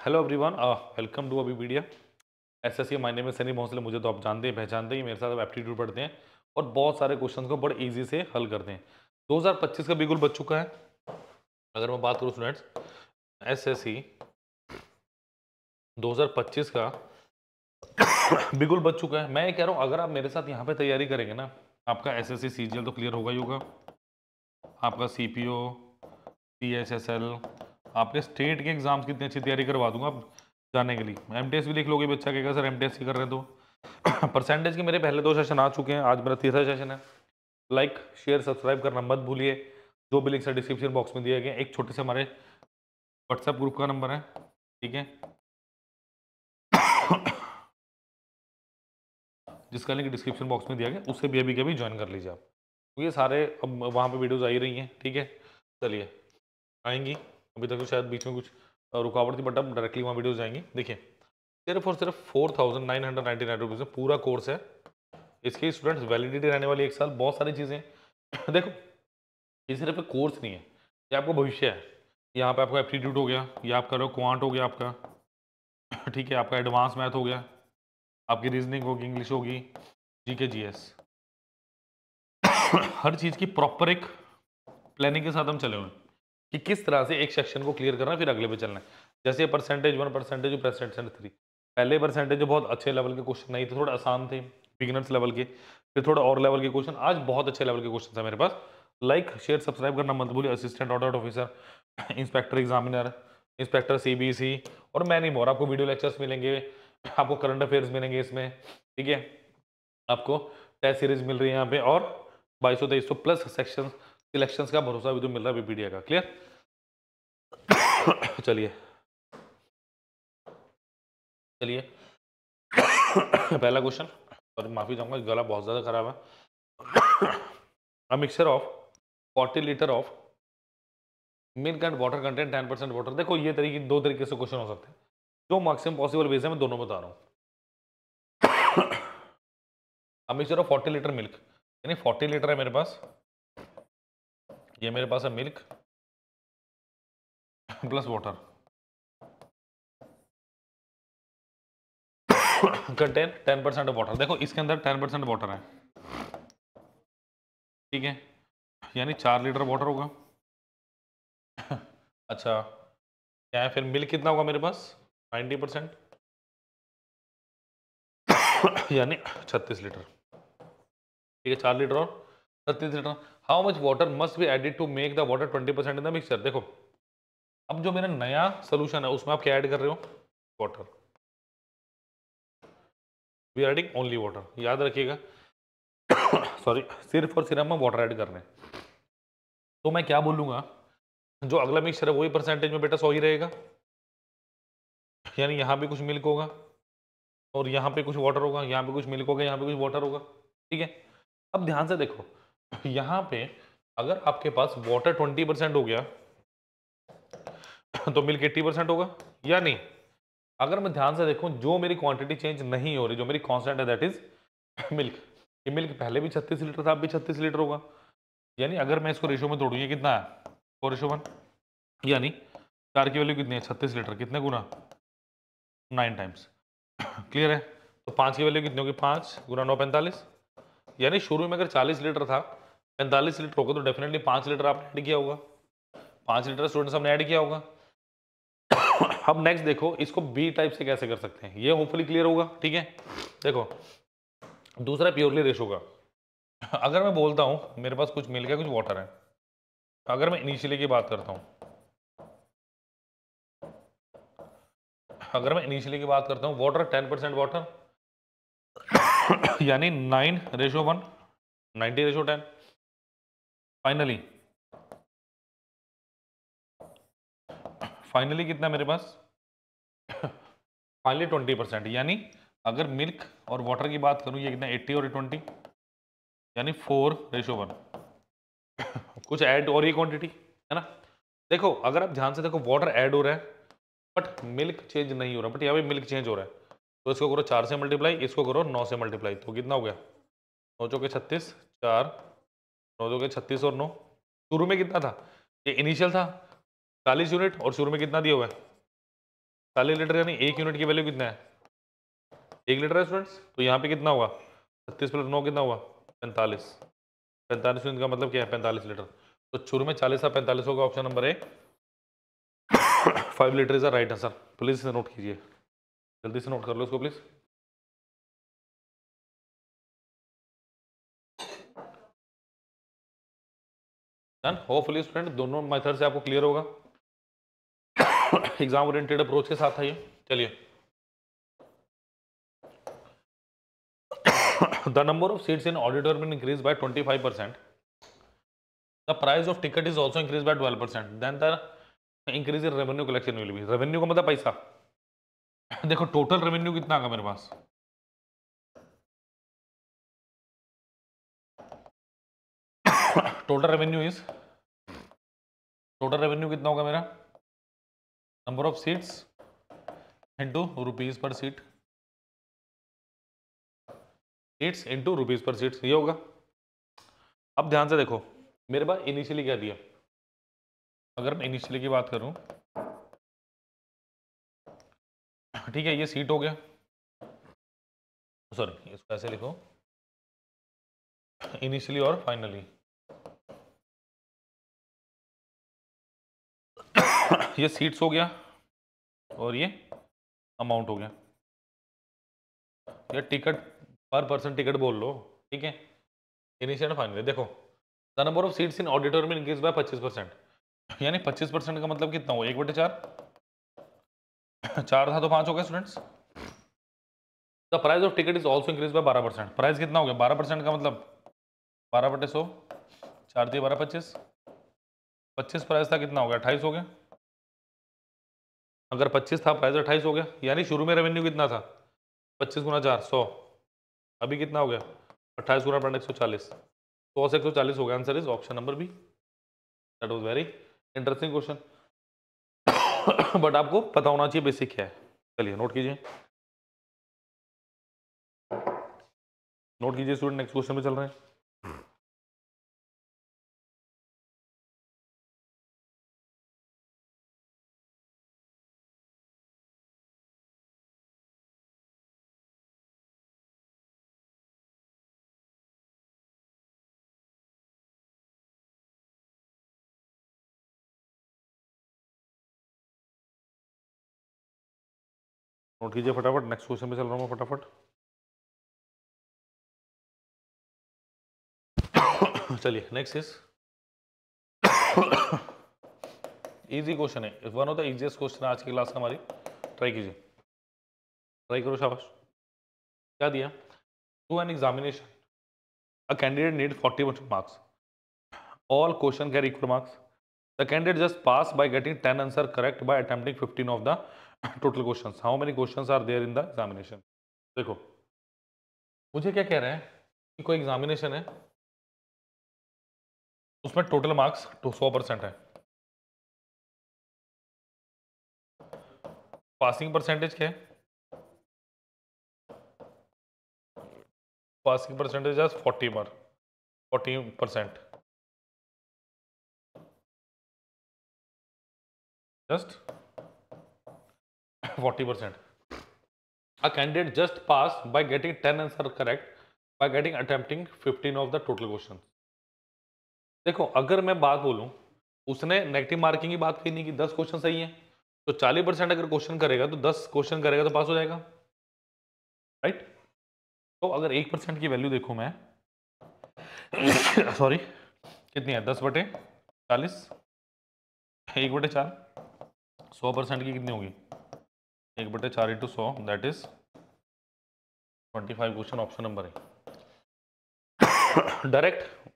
Hello everyone, welcome to Abhi SSC. My name is Sunny Bhosle. मुझे तो आप जानते हैं, पहचानते ही। मेरे साथ आप एप्टीट्यूड पढ़ते हैं और बहुत सारे क्वेश्चंस को बड़े इजी से हल करते हैं। 2025 का बिल्कुल बच चुका है। अगर मैं बात करूं स्टूडेंट्स, एसएससी 2025 का बिल्कुल बच चुका है। मैं ये कह रहा हूं, अगर आप मेरे साथ यहाँ पे तैयारी करेंगे ना, आपका एसएससी सीजीएल तो क्लियर होगा ही होगा, आपका सीपीओ, सीएचएसएल, आपके स्टेट के एग्जाम्स कितनी अच्छी तैयारी करवा दूंगा आप जाने के लिए। एमटीएस भी देख लोगे, बच्चा कहेगा सर एमटीएस की कर रहे हैं तो परसेंटेज के मेरे पहले 2 सेशन आ चुके हैं, आज मेरा तीसरा सेशन है। लाइक शेयर सब्सक्राइब करना मत भूलिए। जो भी लिंक है डिस्क्रिप्शन बॉक्स में दिए गए। एक छोटे से हमारे व्हाट्सएप ग्रुप का नंबर है, ठीक है, जिसका लिंक डिस्क्रिप्शन बॉक्स में दिया गया, उससे भी अभी कभी ज्वाइन कर लीजिए आप। तो ये सारे अब वहाँ पे वीडियोज आ ही रही हैं, ठीक है। चलिए, आएंगी। अभी तक तो शायद बीच में कुछ रुकावट थी, बट अब डायरेक्टली वहाँ वीडियोज आएंगी। देखिए, सिर्फ और सिर्फ 4,999 रुपीज़ में पूरा कोर्स है। इसकी स्टूडेंट्स वैलिडिटी रहने वाली 1 साल। बहुत सारी चीज़ें देखो, ये सिर्फ एक कोर्स नहीं है, ये आपका भविष्य है। यहाँ पे आपका एप्टीट्यूड हो गया, ये आपका क्वांट हो गया आपका, ठीक है, आपका एडवांस मैथ हो गया, आपकी रीजनिंग होगी, इंग्लिश होगी, जीके जीएस। हर चीज़ की प्रॉपर एक प्लानिंग के साथ हम चले हुए हैं कि किस तरह से एक सेक्शन को क्लियर करना है, फिर अगले पे चलना है। जैसे परसेंटेज 1, परसेंटेज 2, परसेंटेज 3। पहले परसेंटेज जो बहुत अच्छे लेवल के क्वेश्चन नहीं थे, थोड़े आसान थे, बिगिनर्स लेवल के। फिर थोड़ा और लेवल के क्वेश्चन, आज बहुत अच्छे लेवल के क्वेश्चन है मेरे पास। लाइक शेयर सब्सक्राइब करना मत भूलिए। Assistant audit officer, inspector examiner, inspector CBC और मैनी मोर। आपको वीडियो लेक्चर्स मिलेंगे, आपको करंट अफेयर्स मिलेंगे इसमें, ठीक है। आपको टेस्ट सीरीज मिल रही है यहाँ पे, और 2200-2300 प्लस सेक्शन सिलेक्शंस का भरोसा भी तो मिल रहा है बीपीडीए का। क्लियर? चलिए चलिए, पहला क्वेश्चन। और माफी चाहूंगा, गला बहुत ज्यादा खराब है। A mixture of 40 litre of milk and water content 10% water. देखो, ये तरीके 2 तरीके से क्वेश्चन हो सकते हैं। जो मैक्सिमम पॉसिबल वेज है, मैं दोनों बता रहा हूँ। A mixture of 40 litre milk, यानी 40 लीटर है मेरे पास, ये मेरे पास है milk plus water, contain 10% of water. देखो, इसके अंदर 10% वाटर है, ठीक है, यानी 4 लीटर वाटर होगा। अच्छा, क्या है फिर? मिल्क कितना होगा मेरे पास? 90%, यानी 36 लीटर, ठीक है। 4 लीटर और 36 litre. How much water must be added to make the water 20% in the mixture. देखो, अब जो मेरा नया सोल्यूशन है, उसमें आप क्या ऐड कर रहे हो? Water. We are adding only water, याद रखिएगा। सॉरी, सिर्फ और सिर्फ हम वाटर ऐड कर रहे हैं। तो मैं क्या बोलूंगा, जो अगला मिक्सचर है वही परसेंटेज में बेटा 100 ही रहेगा, यानी यहाँ पे कुछ मिल्क होगा और यहाँ पे कुछ वाटर होगा, यहाँ पे कुछ मिल्क होगा, यहाँ पे कुछ वाटर होगा, ठीक है। अब ध्यान से देखो, यहाँ पे अगर आपके पास वाटर 20% हो गया तो मिल्क 80% होगा या नहीं? अगर मैं ध्यान से देखूं, जो मेरी क्वांटिटी चेंज नहीं हो रही, जो मेरी कांस्टेंट है, दैट इज मिल्क। ये मिल्क पहले भी 36 लीटर था, अब भी 36 लीटर होगा। यानी अगर मैं इसको रेशो में तोड़ू, ये कितना है? 4:1, यानी 4 की वैल्यू कितनी है? 36 लीटर। कितने गुना? 9 टाइम्स। क्लियर है? तो 5 की वैल्यू कितनी होगी? 5 गुना 9, 45। यानी शुरू में अगर 40 लीटर था, 45 लीटर होगा, तो डेफिनेटली 5 लीटर आपने ऐड किया होगा। 5 लीटर स्टूडेंट्स हमने ऐड किया होगा। अब नेक्स्ट देखो, इसको बी टाइप से कैसे कर सकते हैं, ये होपफुली क्लियर होगा, ठीक है। देखो, दूसरा प्योरली रेशो का। अगर मैं बोलता हूं मेरे पास कुछ मिल्क है, कुछ वाटर है, अगर मैं इनिशियली की बात करता हूं, अगर मैं इनिशियली की बात करता हूं, वाटर 10% वाटर, यानी 9:1, 90:10। फाइनली फाइनली कितना मेरे पास? फाइनली 20%, यानी अगर मिल्क और वाटर की बात करूं, ये कितना? 80 और 20, यानी 4:1। कुछ ऐड और ये क्वांटिटी है ना। देखो, अगर आप ध्यान से देखो, वाटर ऐड हो रहा है बट मिल्क चेंज नहीं हो रहा, बट यहाँ पे मिल्क चेंज हो रहा है। तो इसको करो 4 से मल्टीप्लाई, इसको करो 9 से मल्टीप्लाई, तो कितना हो गया? 9 चौके 36, 4, 9 चौके 36 और 9। शुरू में कितना था? ये इनिशियल था 40 यूनिट, और शुरू में कितना दिया हुआ है? 40 लीटर यानी 1 यूनिट की वैल्यू कितना है, 1 लीटर है स्टूडेंट्स। तो यहाँ पे कितना होगा, 36 प्लस 9 कितना हुआ, 45। 45 यूनिट का मतलब क्या है, 45 लीटर। तो शुरू में 40 था, 45 होगा, option number A 5 litre is the right answer. Please इसे नोट कीजिए, जल्दी से नोट कर लो इसको प्लीज। डन। होपफुली स्टूडेंट दोनों मेथड से आपको क्लियर होगा। एग्जाम ओरिएंटेड अप्रोच के साथ था ये। चलिए, the number of seats in auditorium increase by 25%, the price of ticket is also increase by 12%, then the increase in revenue collection will be. Revenue का मतलब पैसा। देखो टोटल रेवेन्यू कितना आएगा मेरे पास, टोटल रेवेन्यू कितना होगा मेरा, number of seats into rupees per seat, seats into rupees per seats, ये होगा। अब ध्यान से देखो मेरे पास इनिशियली क्या दिया, अगर मैं इनिशियली की बात करूं, ठीक है, ये सीट हो गया, सॉरी इसको ऐसे लिखो, इनिशियली और फाइनली। ये सीट्स हो गया और ये अमाउंट हो गया, ये टिकट पर पर्सन टिकट बोल लो, ठीक है। इनिशियल फाइनली देखो, the number of seats in auditorium increase by 25%, यानी 25% का मतलब कितना हुआ, 1/4। 4 था तो 5 हो गया students. The price of ticket is also increase by 12%, price कितना हो गया, 12% का मतलब 12/100, 4 × 12 25, 25 प्राइस था कितना हो गया, 28 हो गया। अगर 25 था प्राइस 28 हो गया, यानी शुरू में रेवेन्यू कितना था, 25 × 4 100, अभी कितना हो गया, 28 × 140, 100 से 140 हो गया। Answer is option number B. That was very interesting question, but आपको पता होना चाहिए बेसिक क्या है। चलिए नोट कीजिए, नोट कीजिए स्टूडेंट, नेक्स्ट क्वेश्चन पे चल रहे हैं। नोट कीजिए फटाफट, नेक्स्ट क्वेश्चन पे चल रहा हूँ मैं फटाफट। चलिए नेक्स्ट इज इजी क्वेश्चन है, one of the easiest question आज की क्लास का हमारी। ट्राई कीजिए, ट्राई करो, शाबाश। क्या दिया, to an examination a candidate need 40 marks, all question carry equal marks, the candidate just pass by getting 10 answer correct by attempting 15 of the total questions, how many questions are there in the examination. देखो मुझे क्या कह रहे हैं कि कोई examination है, उसमें टोटल मार्क्स 100% है, पासिंग परसेंटेज क्या है, passing percentage just 40%, just 40%। A candidate just passed by getting 10 answer correct by getting attempting 15 of the total questions। देखो अगर मैं बात बोलूं, उसने नेगेटिव मार्किंग की बात कही नहीं कि 10 क्वेश्चन सही हैं, तो 40% अगर क्वेश्चन करेगा तो 10 क्वेश्चन करेगा तो पास हो जाएगा, राइट। तो अगर 1% की वैल्यू देखूं मैं, सॉरी कितनी है, 10/40, 1/4, 100% की कितनी होगी, 1/4 × 100, that is 25 question, option number है। डायरेक्ट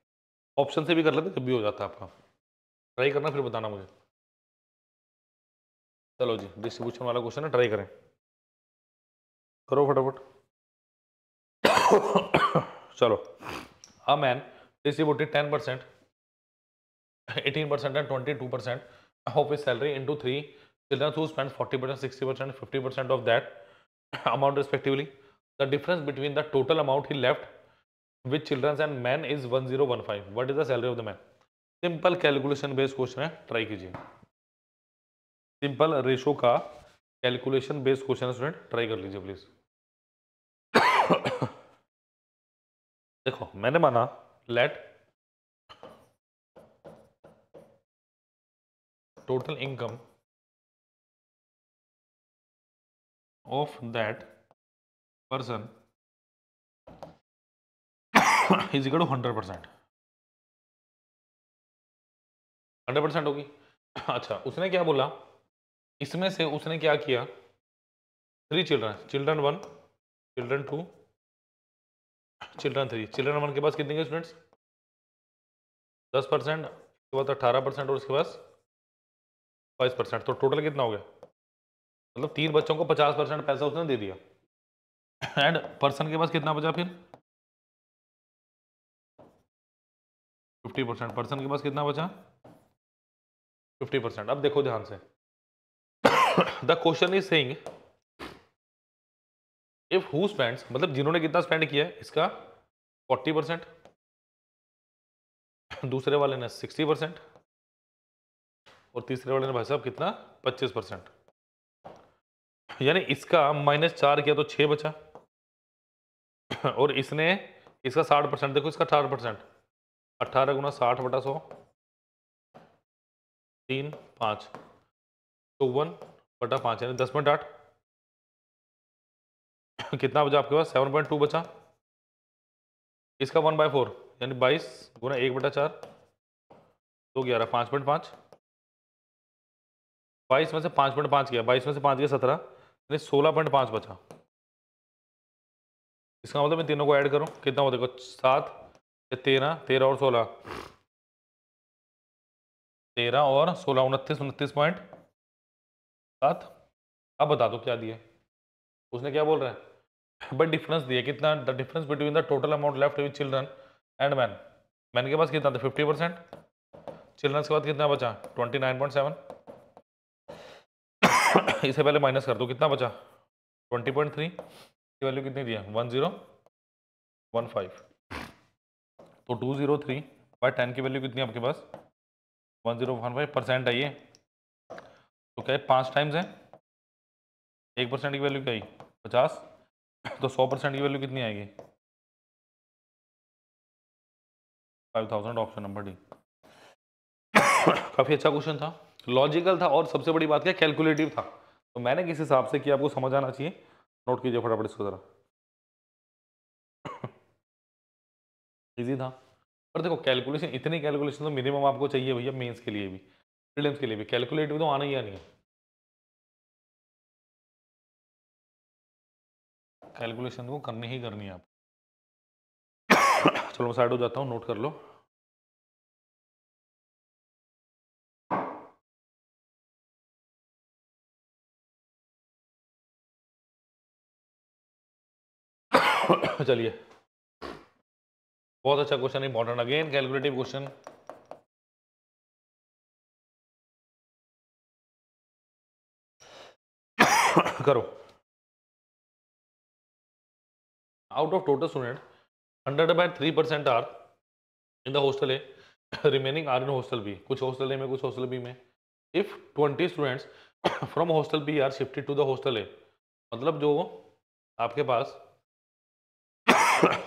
ऑप्शन से भी कर लेते तब भी हो जाता है आपका, ट्राई करना फिर बताना मुझे। चलो जी, डिस्ट्रीब्यूशन वाला क्वेश्चन है, ट्राई करें, करो फटाफट। चलो, a man distributed 10%, 18% and 22% of his salary into 3 children who spent 40%, 60%, 50% of that amount respectively. The difference between the total amount he left with children and man is 1015. What is the salary of the man? Simple calculation based question है, try कीजिए। Simple ratio का calculation based question student try कर लीजिए please. देखो मैंने माना let total income of that person is equal to 100%। 100% होगी। अच्छा उसने क्या बोला, इसमें से उसने क्या किया, 3 children, children 1, children 2, children 3। Children 1 के पास कितने के स्टूडेंट्स, 10%, उसके बाद 18% और उसके पास 22%, तो टोटल कितना हो गया, मतलब 3 बच्चों को 50% पैसा उसने दे दिया। एंड पर्सन के पास कितना बचा फिर, 50%। पर्सन के पास कितना बचा, 50%। अब देखो ध्यान से, the question is saying if who spends, मतलब जिन्होंने कितना स्पेंड किया है इसका 40%, दूसरे वाले ने 60% और तीसरे वाले ने भाई साहब कितना 25%। यानी इसका -4 किया तो 6 बचा और इसने इसका 60%, देखो इसका 18%, 18 गुना 60 बटा 100, 3 5 54 बटा 5 यानी 10.8। कितना बचा आपके पास, 7.2 बचा। इसका 1/4 यानी 22 गुना 1 बटा 4 तो 11, 5.5। 22 में से 5.5 गया, 22 में से 5 गया 17 यानी 16.5 बचा। इसका मतलब मैं तीनों को ऐड करूं कितना हो, देखो 7 13 13 और 16, 13 और 16 29, 29.7। अब बता दो क्या दिया, उसने क्या बोल रहा है, बट डिफरेंस दिया कितना, the difference between the total amount left with children and man. Man के पास कितना था 50%, चिल्ड्रन के बाद कितना बचा 29.7। इसे पहले माइनस कर दो कितना बचा 20.3 की वैल्यू कितनी दिया 1015। तो 203/10 की वैल्यू कितनी है आपके पास 1015% है ये, तो क्या है 5 टाइम्स है, 1% की वैल्यू क्या आई 50, तो 100% की वैल्यू कितनी आएगी 5000। Option number D. काफी अच्छा क्वेश्चन था, लॉजिकल था और सबसे बड़ी बात क्या कैलकुलेटिव था, तो मैंने किस हिसाब से किया आपको समझ आना चाहिए। नोट कीजिए फटाफट इसको जरा। इजी था, पर देखो कैलकुलेशन, इतनी कैलकुलेशन तो मिनिमम आपको चाहिए भैया, मेंस के लिए भी प्रीलिम्स के लिए भी कैलकुलेटिव तो आना ही आनी है। कैलकुलेशन को करनी ही करनी है आप। चलो मैं साइड हो जाता हूँ, नोट कर लो। चलिए बहुत अच्छा question, important again calculative question. करो, out of total student 100/3% are in the hostel A, remaining are in hostel B. कुछ हॉस्टल ए में कुछ हॉस्टल बी में। If 20 students from hostel B are shifted to the hostel A, मतलब जो आपके पास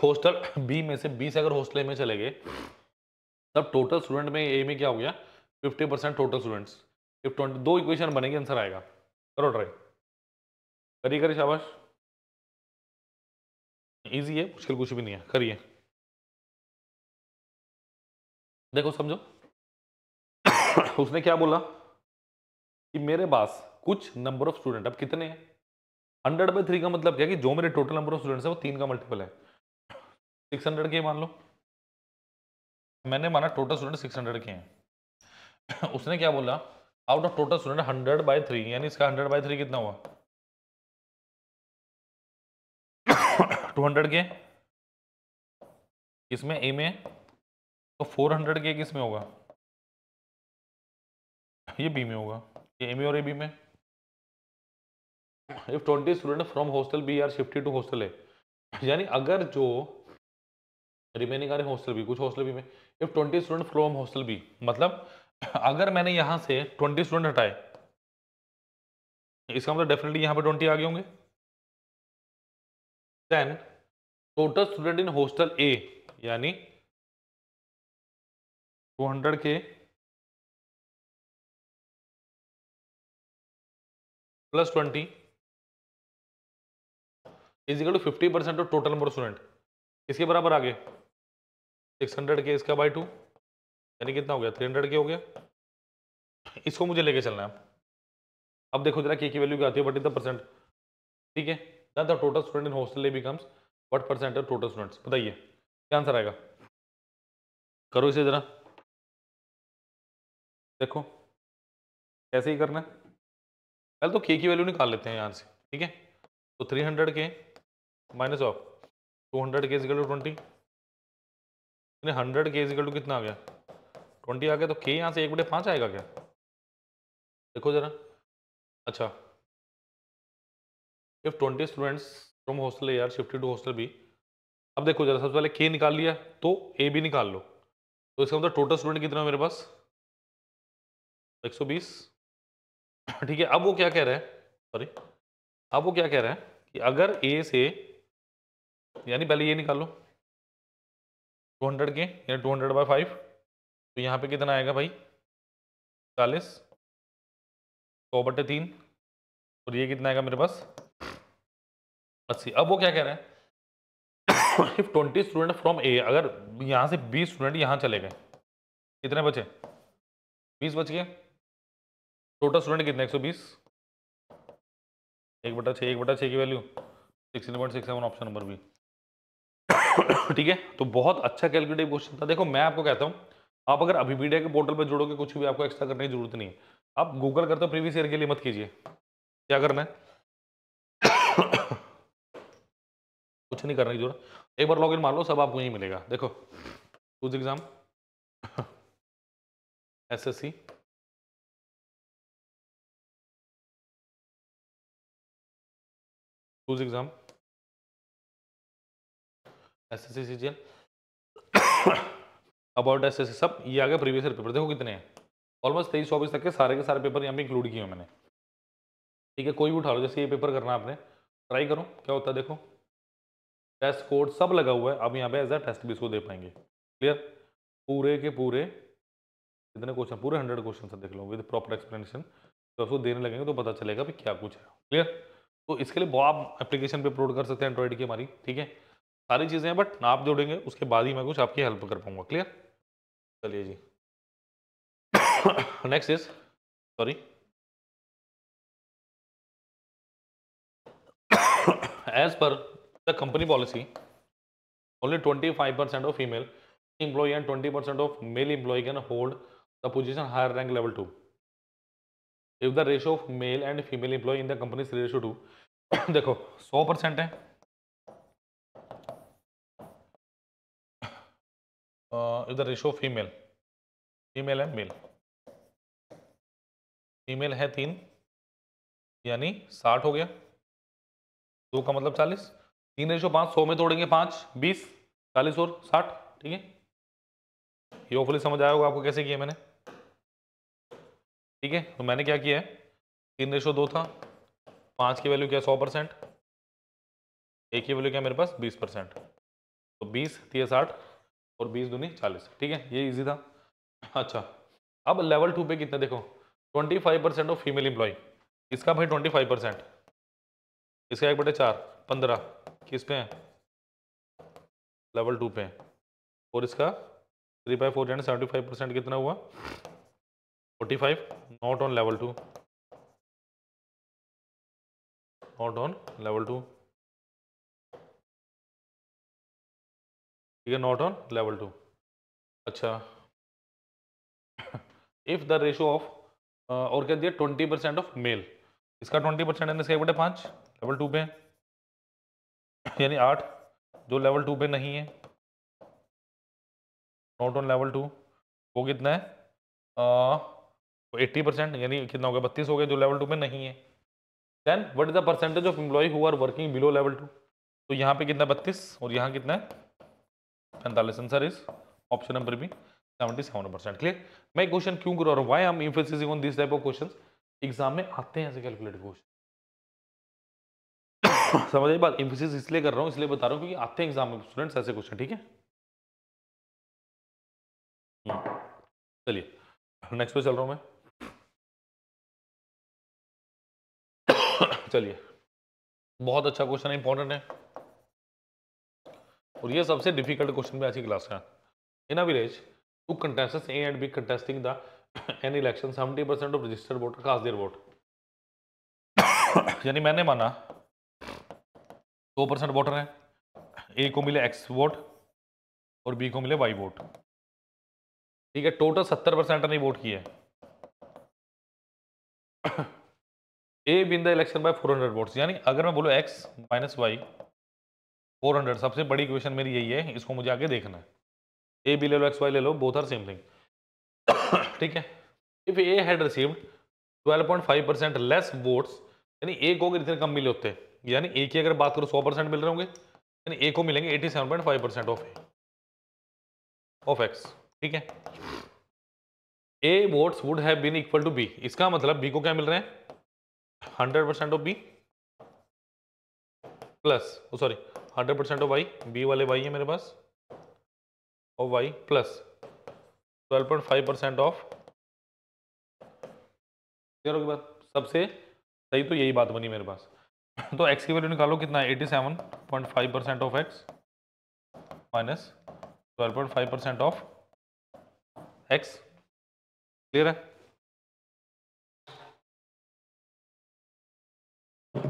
hostel B में से 20 अगर हॉस्टल ए में चले गए, तब टोटल स्टूडेंट में ए में क्या हो गया 50% टोटल स्टूडेंट्स। इफ 20, दो इक्वेशन बनेगी, आंसर आएगा। करो ट्राई, करिए करिए, शाबाश। इजी है, मुश्किल कुछ भी नहीं है, करिए। देखो समझो, उसने क्या बोला कि मेरे पास कुछ नंबर ऑफ स्टूडेंट, अब कितने हैं 100/3 का मतलब क्या कि जो मेरे टोटल नंबर ऑफ स्टूडेंट्स है वो 3 का मल्टीपल है। 600 के मान लो, मैंने माना टोटल स्टूडेंट 600 के हैं। उसने क्या बोला, आउट ऑफ टोटल स्टूडेंट 100/3 यानी इसका 100/3 कितना हुआ 200 के, इसमें ए में, तो 400 के किस में होगा, ये बी में होगा, ये ए में और ए बी में। If 20 student from hostel B are shifted to hostel A, यानी अगर जो रिमेनिंग आ रहे हॉस्टल बी, कुछ हॉस्टल बी में। If 20 student from hostel B, मतलब अगर मैंने यहां से 20 स्टूडेंट हटाए, इसका मतलब डेफिनेटली यहाँ पे 20 आ गए होंगे। Then total student in hostel A यानी 200 के plus 20 is equal to 50% of total number of student. इसके बराबर आ गए 600 के इसका बाई 2 यानी कितना हो गया 300 के हो गया। इसको मुझे लेके चलना है। अब देखो जरा के की वैल्यू क्या आती है, व्हाट इज द परसेंट, ठीक है। The total student in hostel A becomes what percent of total students, बताइए क्या आंसर आएगा। करो इसे जरा, देखो कैसे ही करना है। पहले तो के की वैल्यू निकाल लेते हैं यहाँ से, ठीक है। तो 300 के माइनस ऑफ 200 के इजिकल टू 20, 100 के इजिकल टू कितना आ गया 20 आ गया। तो के यहाँ से 1/5 आएगा क्या, देखो जरा। अच्छा, if 20 students from hostel A are shifted to hostel B. अब देखो जरा, सबसे पहले के निकाल लिया तो ए भी निकाल लो। तो इसका मतलब टोटल स्टूडेंट कितना है मेरे पास 120, ठीक है। अब वो क्या कह रहा है, सॉरी, अब वो क्या कह रहा है कि अगर ए से, यानी पहले ये निकाल लो 200 के यानी 200/5, तो यहाँ पे कितना आएगा भाई 40, 100/3, और ये कितना आएगा मेरे पास 80। अब वो क्या कह रहा है इफ 20 स्टूडेंट फ्रॉम ए, अगर यहाँ से 20 स्टूडेंट यहाँ चले गए, कितने बचे 20 बच गए। टोटल स्टूडेंट कितने 120, 1/6, 1/6 की वैल्यू 16.67 ऑप्शन नंबर बी, ठीक है। तो बहुत अच्छा कैलकुलेटिव क्वेश्चन था। देखो मैं आपको कहता हूँ, आप अगर अभिपीडिया के पोर्टल पर जुड़ोगे कुछ भी आपको एक्स्ट्रा करने की जरूरत नहीं है। आप गूगल करते हो प्रीवियस ईयर के लिए मत कीजिए, क्या करना है कुछ नहीं करने की जरूरत, एक बार लॉगिन मार लो सब आपको यही मिलेगा। देखो कुछ exam SSC, choose exam SSC CGL, about SSC, सब ये आ गया प्रीवियस ईयर पेपर। देखो कितने हैं, ऑलमोस्ट 23-24 तक के सारे पेपर यहाँ पे इंक्लूड किए मैंने, ठीक है। कोई भी उठा लो, जैसे ये पेपर करना आपने, ट्राई करो क्या होता है। देखो टेस्ट कोड सब लगा हुआ है, अब यहाँ पे एज अ टेस्ट भी इसको दे पाएंगे। क्लियर, पूरे के पूरे कितने क्वेश्चन, पूरे 100 क्वेश्चन देख लो विद प्रॉपर एक्सप्लेनेशन। तो उसको देने लगेंगे तो पता चलेगा भी क्या कुछ है। क्लियर, तो इसके लिए आप एप्लीकेशन पे अपलोड कर सकते हैं एंड्रॉइड की हमारी, ठीक है। सारी चीज़ें हैं, बट आप जोड़ेंगे उसके बाद ही मैं कुछ आपकी हेल्प कर पाऊंगा। क्लियर, चलिए जी next is, sorry, as per the company policy, only 25% of female employee and 20% of male employee can hold the position higher rank level 2. If the ratio of male and female employee in the company is ratio to देखो 100% है, if the ratio of female and male, female है 3 यानी 60 हो गया, 2 का मतलब 40, 3:5, 100 में तोड़ेंगे 5, 20, 40 और 60, ठीक है। ये होपफुली समझ आया होगा आपको कैसे किया मैंने, ठीक है। तो मैंने क्या किया है, 3:2 था, 5 की वैल्यू क्या 100%, एक की वैल्यू क्या मेरे पास 20%, तो 20 3 60 और 20 दूनी 40, ठीक है। ये इजी था। अच्छा, अब लेवल 2 पे कितना, देखो 25% ऑफ फीमेल एम्प्लॉय, इसका भाई 25%, इसका 1/4 15 किस पे है लेवल 2 पे, और इसका 3/4 यानी 75% कितना हुआ 45, not on level 2, not on level 2, ठीक है, नॉट ऑन लेवल 2। अच्छा, इफ द रेशियो ऑफ, और क्या दिया 20% ऑफ मेल, इसका 20% है, इसका 1/5 लेवल 2 पे यानी 8, जो लेवल 2 पे नहीं है नॉट ऑन लेवल 2, वो कितना है 80% यानी कितना हो गया 32 हो गया, जो लेवल 2 पे नहीं है। Then what is the percentage of employ who are working below level 2, तो यहाँ पे कितना 32 और यहाँ कितना है 45, answer is option number B 77%। Clear, मैं क्वेश्चन क्यों कर रहा हूँ, why I am emphasising on this type of questions, exam में आते हैं ऐसे कैलकुलेटेड क्वेश्चन, समझ आई बात? एम्फेसिस इसलिए कर रहा हूँ, इसलिए बता रहा हूँ क्योंकि आते हैं एग्जाम में स्टूडेंट्स ऐसे क्वेश्चन, ठीक है। चलिए नेक्स्ट पे चल रहा हूँ मैं। चलिए, बहुत अच्छा क्वेश्चन है, इंपॉर्टेंट है, और ये सबसे डिफिकल्ट क्वेश्चन भी आज की क्लास का। In a village, two contestants A and B contesting the an election, 70% of registered voter cast their vote। यानी मैंने माना 2% वोटर है, ए को मिले X वोट और बी को मिले Y वोट, ठीक है। टोटल 70% ने वोट किया है। A win the election by 400 votes, यानी अगर मैं बोलूं X माइनस वाई 400, सबसे बड़ी क्वेश्चन मेरी यही है, इसको मुझे आगे देखना है। ए बी ले लो, एक्स वाई ले लो, बोथ आर सेम थिंग, ठीक है। If A had received 12.5% less votes, यानी ए को अगर इतने कम मिले होते, यानी ए की अगर बात करो 100% मिल रहे होंगे, यानी ए को मिलेंगे 87.5% ऑफ एक्स, ठीक है। A votes would have been equal to B, इसका मतलब बी को क्या मिल रहे हैं 100% of B plus, sorry 100% of Y, B वाले वाई है मेरे पास, और वाई प्लस 12.5% ऑफ, क्लियर होगी बात? सबसे सही तो यही बात बनी मेरे पास। तो x की वैल्यू निकालो, कितना है 87.5% of x minus 12.5% of x, clear है?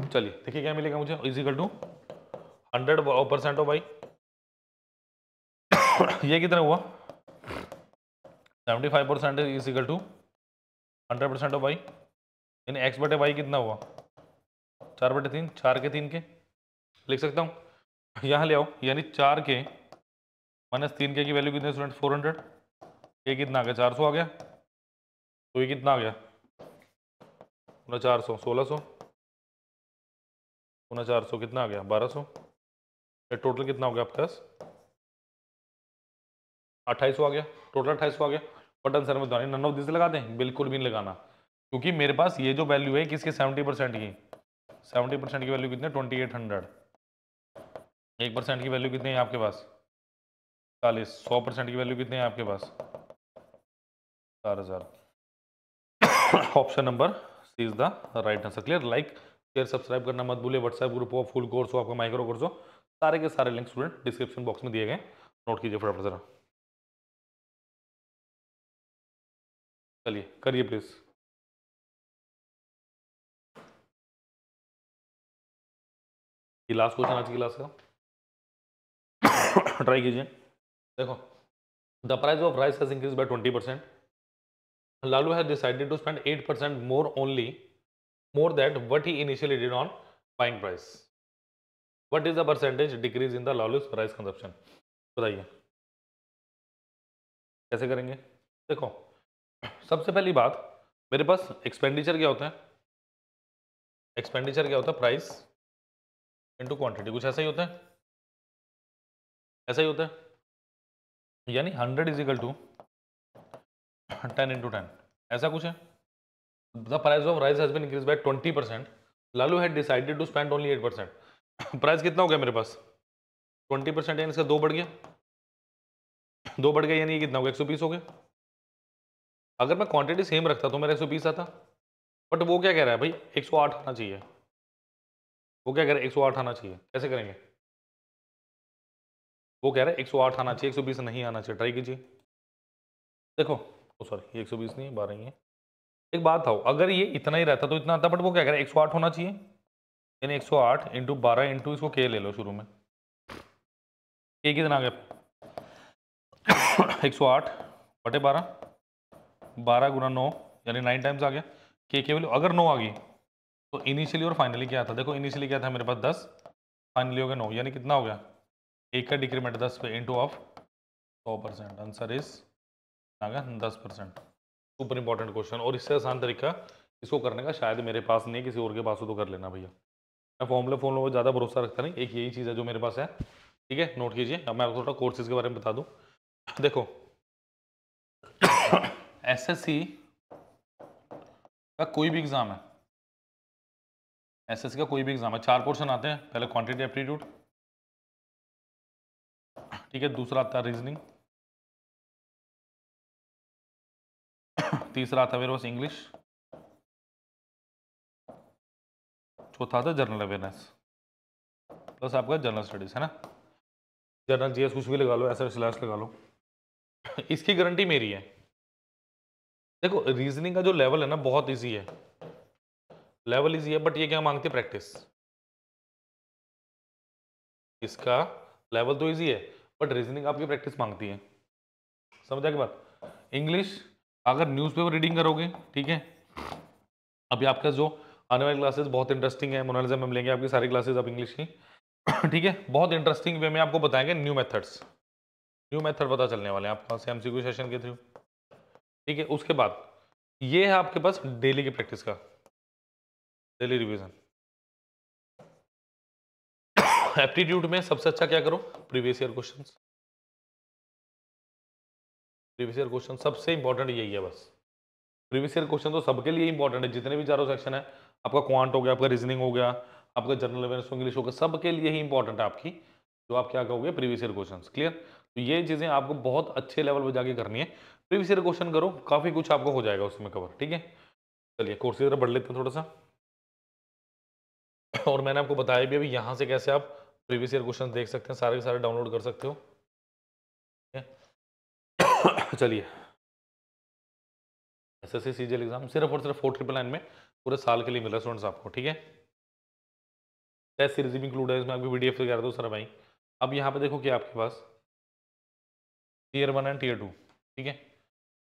चलिए देखिए क्या मिलेगा मुझे, is equal to 100% of y, ये कितना हुआ 75% is equal to 100% of y, यानी x बटे y कितना हुआ 4/3, 4 के 3 के लिख सकता हूँ, यहाँ ले आओ, यानी 4 के माइनस 3 के की वैल्यू कितनी स्टूडेंट 400, ये कितना आ गया 400 आ गया, तो ये कितना आ गया 400 1600, 400 कितना आ गया 1200, ये टोटल कितना हो गया आपके पास 2800 आ गया, टोटल 2800 आ गया। बट आंसर में बताने नन ऑफ दिस लगा दें, बिल्कुल भी नहीं लगाना, क्योंकि मेरे पास ये जो वैल्यू है किसके 70% की, 70% की वैल्यू कितनी है 2800, 1% की वैल्यू कितनी है आपके पास 40, 100% की वैल्यू कितनी है आपके पास 4000। Option number C is the right answer. Clear? Like share subscribe करना मत भूलिए। व्हाट्सएप ग्रुप हो, फुल कोर्स हो, आपका माइक्रो कोर्स हो, सारे के सारे लिंक स्टूडेंट डिस्क्रिप्शन बॉक्स में दिए गए, नोट कीजिए फटाफट जरा। चलिए करिए प्लीज। ये लास्ट क्वेश्चन आज की क्लास का, ट्राई कीजिए। देखो, the price of rice has increase by 20%, Lalu has decided to spend 8% more that what he initially did on buying price. What is the percentage decrease in the Lalu's rice consumption? बताइए कैसे करेंगे। देखो, सबसे पहली बात, मेरे पास एक्सपेंडिचर क्या होता है, एक्सपेंडिचर क्या होता है प्राइस इनटू क्वांटिटी, कुछ ऐसा ही होता है, ऐसा ही होता है, यानी 100 इज इक्वल टू 10 इंटू 10, ऐसा कुछ है। The price of rice has been increase by 20%, Lalu had decided to spend only 8%। Price कितना हो गया मेरे पास 20%, यानी इसका 2 बढ़ गया, 2 बढ़ गया, यानी ये कितना हो गया 120 हो गया। अगर मैं क्वांटिटी सेम रखता तो मेरा 120 आता, बट वो क्या कह रहा है भाई 108 आना चाहिए, वो क्या कह रहा है 108 आना चाहिए, कैसे करेंगे, वो कह रहा है 108 आना चाहिए, 120 नहीं आना चाहिए। ट्राई कीजिए। देखो, ओ सॉरी, ये 120 नहीं 12 ही है। एक बात था, अगर ये इतना ही रहता तो इतना आता, बट वो क्या कह रहा है 108 होना चाहिए, यानी 108 इंटू 12 इंटू इसको के ले लो शुरू में, के कितना आ गया 108 बटे 12, 12 गुना 9 यानी 9 टाइम्स आ गया। के वैल्यू अगर 9 आ गई तो इनिशियली और फाइनली क्या था, देखो इनिशियली क्या था मेरे पास 10, फाइनली हो गया 9, यानी कितना हो गया एक का डिक्रीमेंट 10 पे इंटू ऑफ 100%, आंसर इज आ गया 10%। सुपर इंपॉर्टेंट क्वेश्चन, और इससे आसान तरीका इसको करने का शायद मेरे पास नहीं है, किसी और के पास हो तो कर लेना भैया। मैं फॉर्मूला ज़्यादा भरोसा रखता नहीं, एक यही चीज़ है जो मेरे पास है, ठीक है, नोट कीजिए। अब मैं आपको थोड़ा कोर्सेज के बारे में बता दूं। देखो, एसएससी का कोई भी एग्जाम है, एसएससी का कोई भी एग्जाम है, 4 पोर्शन आते हैं। पहले क्वांटिटी एप्टीट्यूड, ठीक है, दूसरा आता है रीजनिंग, तीसरा आता है मेरे पास इंग्लिश, चौथा आता है जनरल अवेयरनेस, प्लस आपका जनरल स्टडीज, है ना। जनरल जीएस कुछ भी लगा लो, ऐसा स्लैश लगा लो। इसकी गारंटी मेरी है। देखो रीजनिंग का जो लेवल है ना बहुत इजी है, लेवल इजी है, बट ये क्या मांगती है, प्रैक्टिस। इसका लेवल तो इजी है बट रीजनिंग आपकी प्रैक्टिस मांगती है, समझ आगे बात। इंग्लिश अगर न्यूज़पेपर रीडिंग करोगे, ठीक है, अभी आपका जो आने वाली क्लासेस बहुत इंटरेस्टिंग है, मोनालिसा मैम लेंगे आपकी सारी क्लासेस अब इंग्लिश की, ठीक है, बहुत इंटरेस्टिंग वे में आपको बताएंगे न्यू मेथड्स, न्यू मेथड पता चलने वाले हैं आपको एमसीक्यू सेशन के थ्रू, ठीक है। उसके बाद ये है आपके पास डेली की प्रैक्टिस का, डेली रिवीजन। एप्टीट्यूड में सबसे अच्छा क्या करो, previous year questions, previous year question सबसे इंपॉर्टेंट यही है बस। प्रीवियस ईयर क्वेश्चन तो सबके लिए इंपॉर्टेंट है, जितने भी चारों सेक्शन है, आपका क्वांट हो गया, आपका रीजनिंग हो गया, आपका जनरल अवेयरनेस इंग्लिश हो गया, सबके लिए ही इंपॉर्टेंट है आपकी जो आप क्या कहोगे प्रीवियस ईयर क्वेश्चंस। क्लियर, तो ये चीजें आपको बहुत अच्छे लेवल पर जाके करनी है। प्रीवियस ईयर क्वेश्चन करो, काफी कुछ आपको हो जाएगा उसमें कवर, ठीक है। चलिए कोर्स की तरफ बढ़ लेते हैं थोड़ा सा। और मैंने आपको बताया भी अभी यहाँ से कैसे आप प्रीवियस ईयर क्वेश्चन देख सकते हैं, सारे के सारे डाउनलोड कर सकते हो। चलिए एसएससी सीजीएल एग्जाम सिर्फ और सिर्फ 4999 में पूरे साल के लिए मिल रहा है स्टूडेंट्स आपको, ठीक है। टेस्ट सीरीज भी इंक्लूड है इसमें, आपकी पीडीएफ वगैरह दो सर भाई। अब यहाँ पे देखो कि आपके पास टीयर 1 एंड टीयर 2, ठीक है,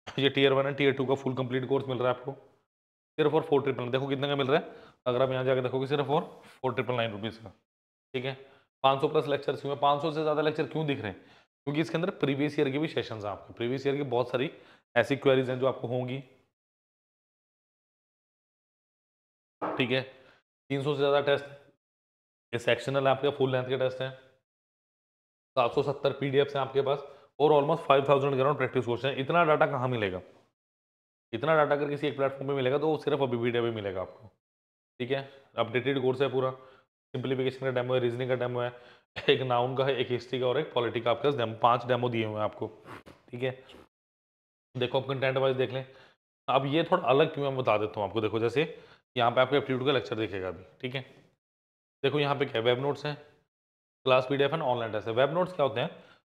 ये टीयर 1 एंड टीयर 2 का फुल कंप्लीट कोर्स मिल रहा है आपको सिर्फ और 4999। देखो कितने का मिल रहा है, अगर आप यहाँ जाकर देखोगे सिर्फ और 4999 रुपीज़ का, ठीक है। 500 प्लस लेक्चर क्यों है, 500 से ज़्यादा लेक्चर क्यों दिख रहे हैं, क्योंकि इसके अंदर प्रीवियस ईयर की भी सेशंस हैं आपके, प्रीवियस ईयर की बहुत सारी ऐसी क्वेरीज हैं जो आपको होंगी, ठीक है। 300 से ज़्यादा टेस्ट, ये सेक्शनल है आपका, फुल लेंथ के टेस्ट हैं, 770 पीडीएफ हैं आपके पास, और ऑलमोस्ट 5000 के अराउंड प्रैक्टिस क्वेश्चन है। इतना डाटा कहाँ मिलेगा, इतना डाटा अगर किसी एक प्लेटफॉर्म पे मिलेगा तो वो सिर्फ अभी वीडियो पे मिलेगा आपको, ठीक है। अपडेटेड कोर्स है पूरा, सिंप्लीफिकेशन का डेमो है, रीजनिंग का डेमो है, एक नाउन का है, एक हिस्ट्री का और एक पॉलिटी का, आपके पास 5 डेमो दिए हुए हैं आपको, ठीक है। देखो आप कंटेंट वाइज देख लें। अब ये थोड़ा अलग क्यों, मैं बता देता हूँ आपको। देखो जैसे यहाँ पे आपको एप्टीट्यूड का लेक्चर दिखेगा अभी, ठीक है। देखो यहाँ पे क्या वेब नोट्स हैं, class PDF and online test है। वेब नोट्स क्या होते हैं,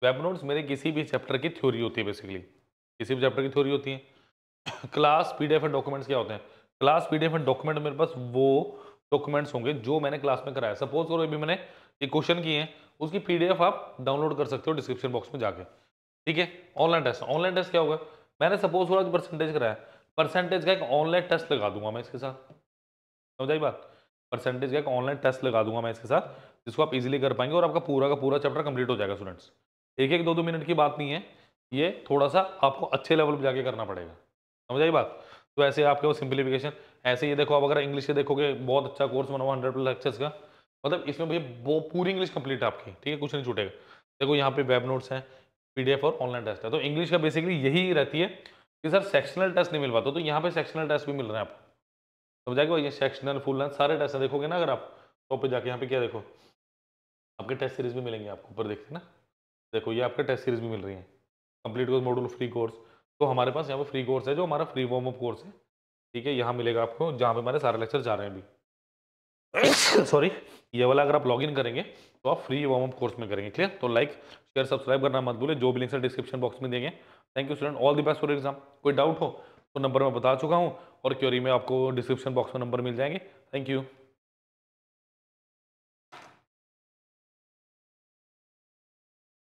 वेब नोट्स मेरे किसी भी चैप्टर की थ्योरी होती है, बेसिकली किसी भी चैप्टर की थ्योरी होती है। क्लास पीडीएफ एंड डॉक्यूमेंट्स क्या होते हैं, क्लास पीडीएफ एंड डॉक्यूमेंट मेरे पास वो डॉक्यूमेंट्स होंगे जो मैंने क्लास में कराया। सपोज करो अभी मैंने ये क्वेश्चन किए हैं, उसकी पीडीएफ आप डाउनलोड कर सकते हो डिस्क्रिप्शन बॉक्स में जाके, ठीक है। ऑनलाइन टेस्ट, ऑनलाइन टेस्ट क्या होगा, मैंने सपोज करो परसेंटेज कराया, परसेंटेज का एक ऑनलाइन टेस्ट लगा दूंगा मैं इसके साथ, समझ आई बात। परसेंटेज का एक ऑनलाइन टेस्ट लगा दूंगा मैं इसके साथ, जिसको आप इजीली कर पाएंगे और आपका पूरा का पूरा चैप्टर कंप्लीट हो जाएगा स्टूडेंट्स। एक एक 2-2 मिनट की बात नहीं है, ये थोड़ा सा आपको अच्छे लेवल पर जाके करना पड़ेगा, समझ आई बात। तो ऐसे आपके वो सिंप्लीफिकेशन, ऐसे ये देखो आप अगर इंग्लिश के देखोगे बहुत अच्छा कोर्स बना हुआ 100 लेक्चर्स का, मतलब इसमें भैया वो पूरी इंग्लिश कंप्लीट है आपकी, ठीक है, कुछ नहीं छूटेगा। देखो यहाँ पे वेब नोट्स हैं, पीडीएफ और ऑनलाइन टेस्ट है। तो इंग्लिश का बेसिकली यही रहती है कि सर सेक्शनल टेस्ट नहीं मिल पाता, तो यहाँ पे सेक्शनल टेस्ट भी मिल रहे हैं आपको, समझ आएगा। ये सेक्शनल फुल लेंथ सारे टेस्ट देखोगे ना, अगर आप टॉप पे जाके यहाँ पे क्या देखो, आपके टेस्ट सीरीज भी मिलेंगे आपको ऊपर, देखते हैं ना, देखो ये आपके टेस्ट सीरीज भी मिल रही है, complete course module free course. तो हमारे पास यहाँ पे फ्री कोर्स है जो हमारा फ्री वार्म अप कोर्स है, ठीक है, यहाँ मिलेगा आपको जहाँ पे हमारे सारे लेक्चर जा रहे हैं अभी। सॉरी, ये वाला अगर आप लॉगिन करेंगे तो आप फ्री वार्म अप कोर्स में करेंगे। क्लियर, तो लाइक शेयर सब्सक्राइब करना मत भूले, जो भी लिंक है डिस्क्रिप्शन बॉक्स में देंगे। Thank you student, all the best for exam. कोई डाउट हो तो नंबर मैं बता चुका हूँ, और क्वेरी में आपको डिस्क्रिप्शन बॉक्स में नंबर मिल जाएंगे। Thank you.